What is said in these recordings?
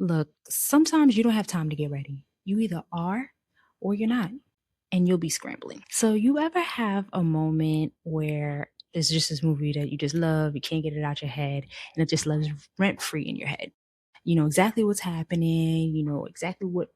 Look, sometimes you don't have time to get ready. You either are or you're not, and you'll be scrambling. So, you ever have a moment where there's just this movie that you just love, you can't get it out your head, and it just lives rent free in your head? You know exactly what's happening, you know exactly what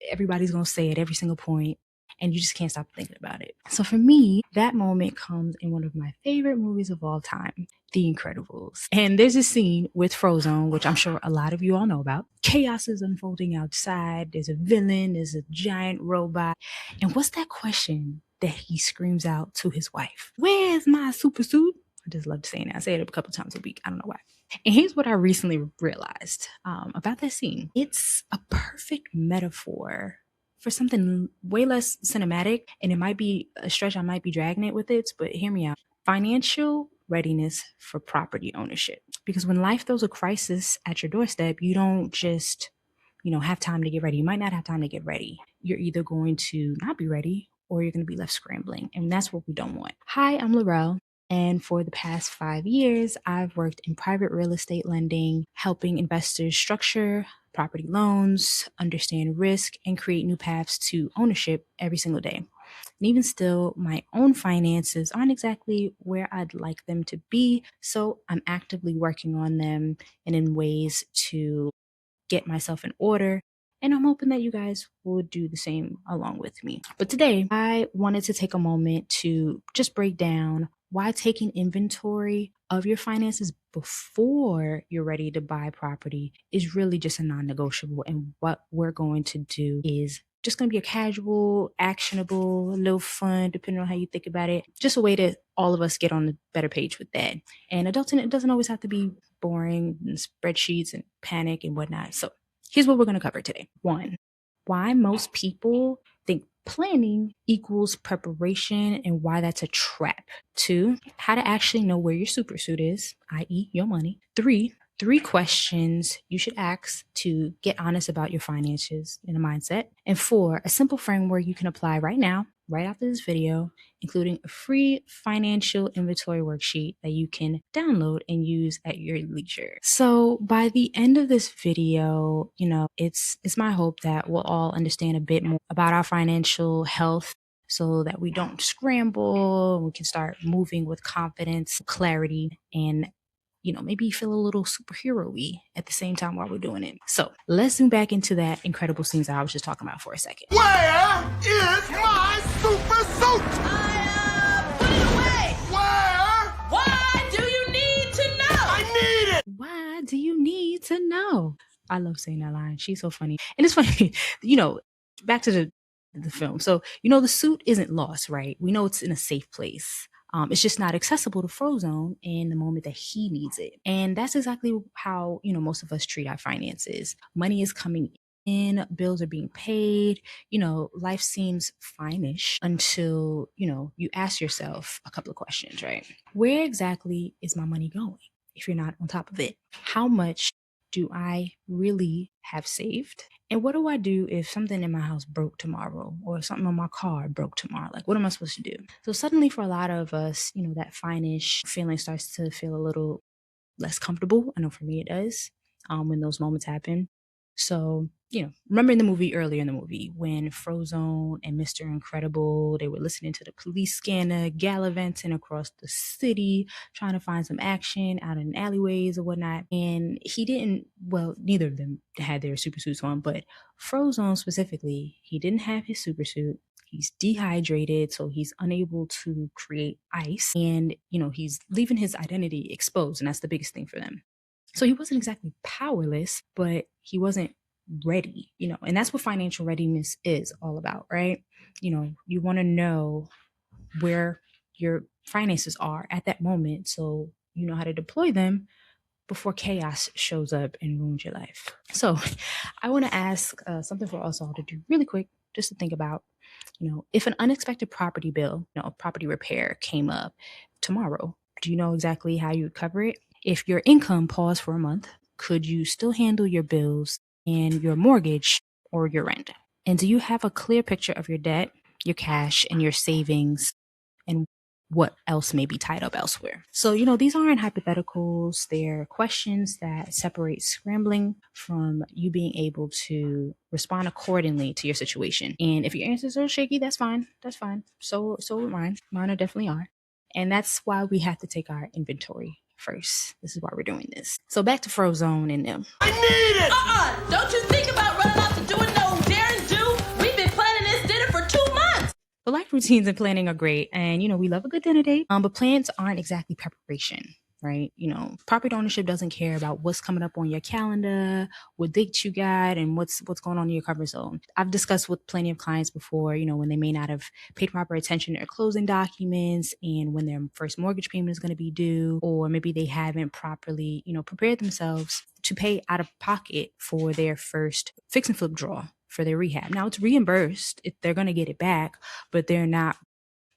everybody's going to say at every single point, and you just can't stop thinking about it. So for me, that moment comes in one of my favorite movies of all time, The Incredibles. And there's a scene with Frozone, which I'm sure a lot of you all know about. Chaos is unfolding outside. There's a villain, there's a giant robot. And what's that question that he screams out to his wife? Where's my super suit? I just love saying that. I say it a couple times a week. I don't know why. And here's what I recently realized about that scene. It's a perfect metaphor for something way less cinematic, and it might be a stretch, I might be dragging it with it, but hear me out. Financial readiness for property ownership. Because when life throws a crisis at your doorstep, you don't just, have time to get ready. You might not have time to get ready. You're either going to not be ready or you're going to be left scrambling. And that's what we don't want. Hi, I'm Laurel. And for the past 5 years, I've worked in private real estate lending, helping investors structure property loans, understand risk, and create new paths to ownership every single day. And even still, my own finances aren't exactly where I'd like them to be. So I'm actively working on them and in ways to get myself in order. And I'm hoping that you guys will do the same along with me. But today, I wanted to take a moment to just break down why taking inventory of your finances before you're ready to buy property is really just a non negotiable. And what we're going to do is just going to be a casual, actionable, a little fun, depending on how you think about it. Just a way to all of us get on the better page with that. And adulting, it doesn't always have to be boring and spreadsheets and panic and whatnot. So here's what we're going to cover today. 1, why most people think planning equals preparation and why that's a trap. 2, how to actually know where your supersuit is, i.e. your money. 3 questions you should ask to get honest about your finances and a mindset. And 4, a simple framework you can apply right now, right after this video, including a free financial inventory worksheet that you can download and use at your leisure. So by the end of this video, it's my hope that we'll all understand a bit more about our financial health so that we don't scramble, we can start moving with confidence, clarity, and maybe feel a little superhero-y at the same time while we're doing it. So let's zoom back into that incredible scenes I was just talking about for a second. Where is my super suit? Put it away! Where? Why do you need to know? I need it! Why do you need to know? I love saying that line. She's so funny. And it's funny, back to the film. So, the suit isn't lost, right? We know it's in a safe place. It's just not accessible to Frozone in the moment that he needs it. And that's exactly how, most of us treat our finances. Money is coming in, bills are being paid, life seems fine-ish until, you ask yourself a couple of questions, right? Where exactly is my money going if you're not on top of it? How much do I really have saved? And what do I do if something in my house broke tomorrow or something on my car broke tomorrow? Like, what am I supposed to do? So suddenly for a lot of us, that fine-ish feeling starts to feel a little less comfortable. I know for me it does when those moments happen. So, remember earlier in the movie when Frozone and Mr. Incredible, they were listening to the police scanner, gallivanting across the city, trying to find some action out in alleyways or whatnot. And neither of them had their super suits on, but Frozone specifically, he didn't have his super suit. He's dehydrated, so he's unable to create ice. And, he's leaving his identity exposed, and that's the biggest thing for them. So he wasn't exactly powerless, but he wasn't ready, and that's what financial readiness is all about, right? You want to know where your finances are at that moment so you know how to deploy them before chaos shows up and ruins your life. So I want to ask something for us all to do really quick, just to think about, if an unexpected property bill, property repair came up tomorrow, do you know exactly how you would cover it? If your income paused for a month, could you still handle your bills and your mortgage or your rent? And do you have a clear picture of your debt, your cash, and your savings, and what else may be tied up elsewhere. So, these aren't hypotheticals. They're questions that separate scrambling from you being able to respond accordingly to your situation. And if your answers are shaky, that's fine. That's fine. So are mine. Mine are definitely are. And that's why we have to take our inventory first. This is why we're doing this. So back to Frozone and them. I need it! Don't you think about running out to doing no daring do? We've been planning this dinner for 2 months. But life routines and planning are great. And, we love a good dinner date. But plans aren't exactly preparation, right? Property ownership doesn't care about what's coming up on your calendar, what dates you got, and what's going on in your comfort zone. I've discussed with plenty of clients before, when they may not have paid proper attention to their closing documents and when their first mortgage payment is going to be due, or maybe they haven't properly, prepared themselves to pay out of pocket for their first fix and flip draw for their rehab. Now it's reimbursed if they're going to get it back, but they're not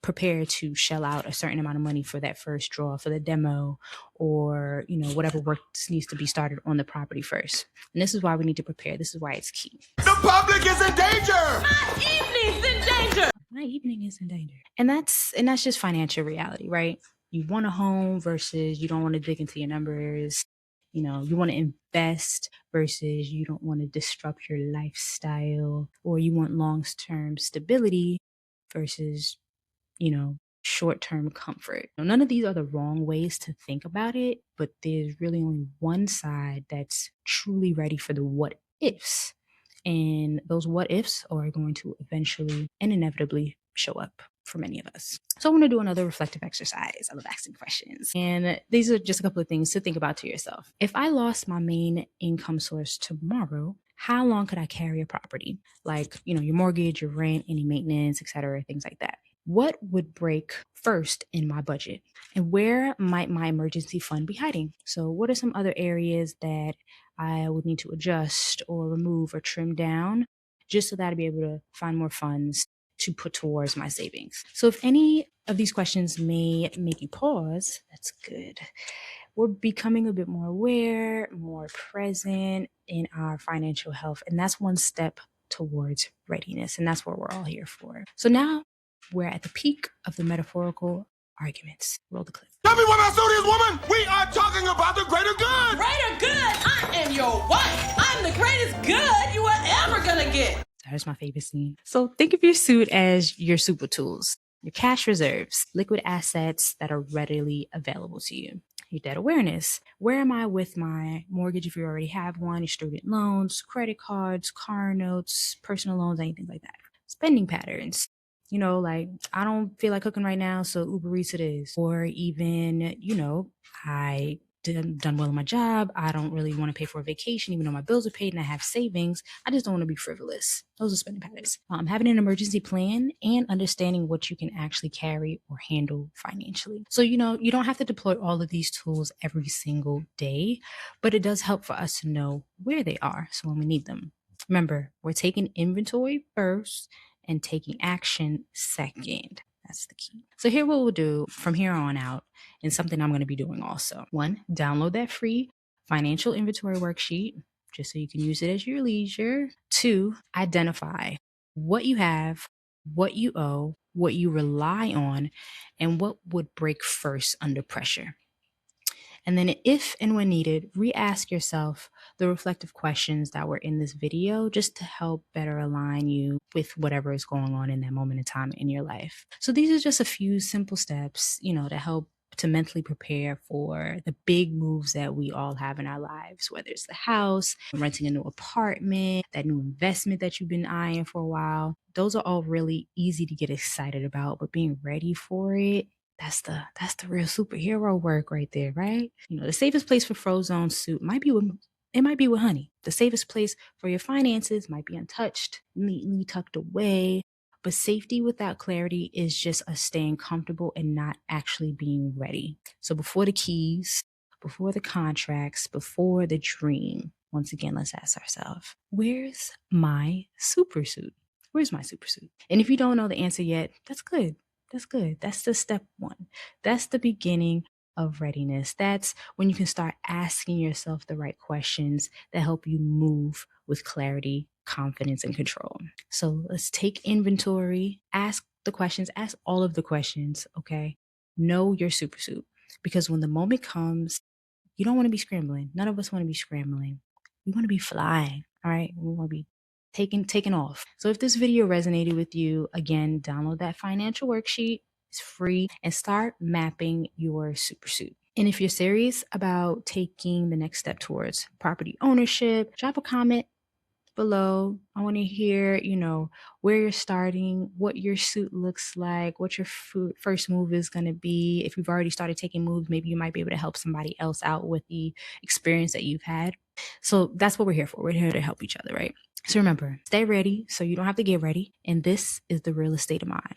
prepared to shell out a certain amount of money for that first draw, for the demo, or whatever work needs to be started on the property first. And this is why we need to prepare. This is why it's key. The public is in danger! My evening's in danger. My evening is in danger. And that's just financial reality, right? You want a home versus you don't want to dig into your numbers. You want to invest versus you don't want to disrupt your lifestyle, or you want long-term stability versus short-term comfort. None of these are the wrong ways to think about it, but there's really only one side that's truly ready for the what ifs. And those what ifs are going to eventually and inevitably show up for many of us. So I want to do another reflective exercise. I love asking questions. And these are just a couple of things to think about to yourself. If I lost my main income source tomorrow, how long could I carry a property? Like, your mortgage, your rent, any maintenance, etc., things like that. What would break first in my budget? And where might my emergency fund be hiding? So what are some other areas that I would need to adjust or remove or trim down just so that I'd be able to find more funds to put towards my savings? So if any of these questions may make you pause, that's good. We're becoming a bit more aware, more present in our financial health. And that's one step towards readiness. And that's what we're all here for. So now we're at the peak of the metaphorical arguments. Roll the clip. Tell me what I saw this woman! We are talking about the greater good! Greater good. I am your wife. I'm the greatest good you are ever gonna get. That's my favorite scene. So think of your suit as your super tools, your cash reserves, liquid assets that are readily available to you. Your debt awareness. Where am I with my mortgage if you already have one? Your student loans, credit cards, car notes, personal loans, anything like that. Spending patterns. Like, I don't feel like cooking right now, so Uber Eats it is. Or even, I done well in my job. I don't really want to pay for a vacation, even though my bills are paid and I have savings. I just don't want to be frivolous. Those are spending patterns. Having an emergency plan and understanding what you can actually carry or handle financially. So, you don't have to deploy all of these tools every single day, but it does help for us to know where they are. So when we need them, remember, we're taking inventory first and taking action second. That's the key. So here what we'll do from here on out, and something I'm going to be doing also. 1, download that free financial inventory worksheet just so you can use it at your leisure. 2, identify what you have, what you owe, what you rely on, and what would break first under pressure. And then if and when needed, re-ask yourself the reflective questions that were in this video just to help better align you with whatever is going on in that moment in time in your life. So these are just a few simple steps, to help to mentally prepare for the big moves that we all have in our lives, whether it's the house, renting a new apartment, that new investment that you've been eyeing for a while. Those are all really easy to get excited about, but being ready for it, that's the real superhero work right there, right? The safest place for Frozone suit might be with honey. The safest place for your finances might be untouched, neatly tucked away. But safety without clarity is just us staying comfortable and not actually being ready. So before the keys, before the contracts, before the dream, once again, let's ask ourselves, where's my super suit? Where's my super suit? And if you don't know the answer yet, that's good. That's good. That's the step 1. That's the beginning of readiness. That's when you can start asking yourself the right questions that help you move with clarity, confidence, and control. So let's take inventory, ask the questions, ask all of the questions, okay? Know your super suit, because when the moment comes, you don't want to be scrambling. None of us want to be scrambling. We want to be flying. All right. We want to be taking off. So if this video resonated with you, again, download that financial worksheet. It's free, and start mapping your super suit. And if you're serious about taking the next step towards property ownership, drop a comment below. I want to hear, where you're starting, what your suit looks like, what your first move is going to be. If you've already started taking moves, maybe you might be able to help somebody else out with the experience that you've had. So that's what we're here for. We're here to help each other, right? So remember, stay ready so you don't have to get ready. And this is the Realest State of Mind.